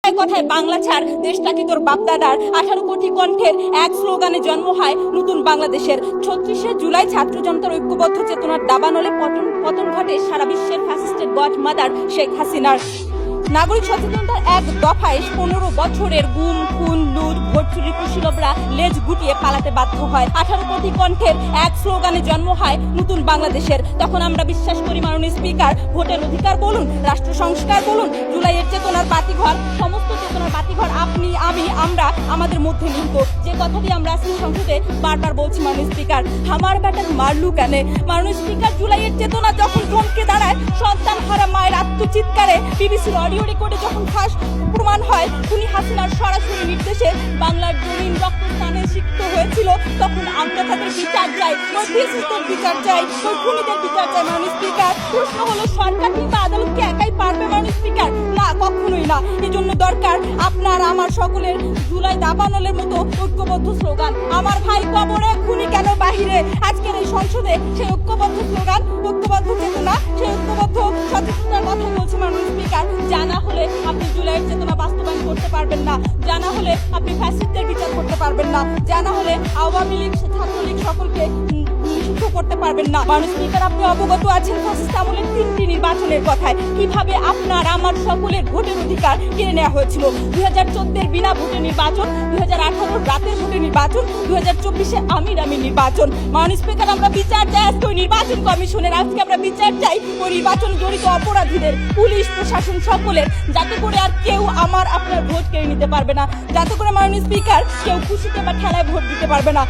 কথায় কথায় বাংলা ছাড়, দেশটাকে তোর বাপদাদার। 18 কোটি কণ্ঠের এক স্লোগানে জন্ম হয় নতুন বাংলাদেশের। 36শে জুলাই ছাত্র জনতার ঐক্যবদ্ধ চেতনার দাবানলে পতন ঘটে সারা বিশ্বের ফ্যাসিস্টের গড মাদার শেখ হাসিনার। নাগরিক সচেতনতার এক দফায় 15 বছরের গুম খুন লুট ভোট চুরি কুশীলবরা লেজ গুটিয়ে পালাতে বাধ্য হয়। 18 কোটি কণ্ঠের এক স্লোগানে জন্ম হয় নতুন বাংলাদেশের। তখন আমরা বিশ্বাস করি মাননীয় স্পিকার, ভোটের অধিকার বলুন, রাষ্ট্র সংস্কার বলুন, জুলাইয়ের চেতনার বাতিঘর, সমস্ত চেতনার বাতিঘর আপনি আমি আমরা আমাদের মধ্যে নিহিত। যে কথাটি আমরা আজকে সংসদে বারবার বলছি মাননীয় স্পিকার, আমার ব্যাটার মারলু কেন? মাননীয় স্পিকার, জুলাইয়ের চেতনা যখন থমকে দাঁড়ায়, সন্তান হারা মায়ের আত্মচিৎকারে, বিবিসির অডিও রেকর্ডে যখন ফাঁস প্রমাণ হয় খুনি হাসিনার সরাসরি নির্দেশে বাংলার জমিন রক্তস্নানে সিক্ত হয়েছিল, তখন আমরা তাদের বিচার চাই, ওই ফ্যাসিস্টের বিচার চাই, ওই খুনিদের বিচার চাই। মাননীয় স্পিকার, প্রশ্ন হলো সরকার কিংবা আদালতকে একাই পারবে মাননীয় স্পিকার? না, কখনোই না। এজন্য দরকার আপনার আমার সকলের জুলাই দাবানলের মতো ঐক্যবদ্ধ স্লোগান। আমার ভাই কবরে, খুনি কেন বাহিরে? আজকের এই সংসদে সেই ঐক্যবদ্ধ স্লোগান, ঐক্যবদ্ধ চেতনা, সেই ঐক্যবদ্ধ সচেতনতার কথা বলছে মাননীয় স্পিকার। জানা হলে আপনি জুলাইয়ের চেতনা বাস্তবায়ন করতে পারবেন না, জানা হলে আপনি ফ্যাসিস্টদের বিচার করতে পারবেন না, জানা হলে আওয়ামী লীগ ছাত্রলীগ সকলকে নিষিদ্ধ করতে পারবেন না। মাননীয় স্পিকার, আপনি অবগত আছেন ফ্যাসিস্ট আমলের 3টি নির্বাচনের কথায়, কিভাবে আপনার আমার সকলের ভোটের অধিকার কেড়ে নেওয়া হয়েছিল। 2014-এর বিনা ভোটের নির্বাচন, 2018-র রাতের ভোটের নির্বাচন, 2024-এ আমির নির্বাচন। মাননীয় স্পিকার, আমরা বিচার চাই আজকে ওই নির্বাচন কমিশনের, আজকে আমরা বিচার চাই ওই নির্বাচন জড়িত অপরাধীদের, পুলিশ প্রশাসন সকলের, যাতে করে আর কেউ আমার আপনার ভোট কেড়ে নিতে পারবে না, যাতে করে মাননীয় স্পিকার কেউ খুশিতে বা ঠেলায় ভোট দিতে পারবে না।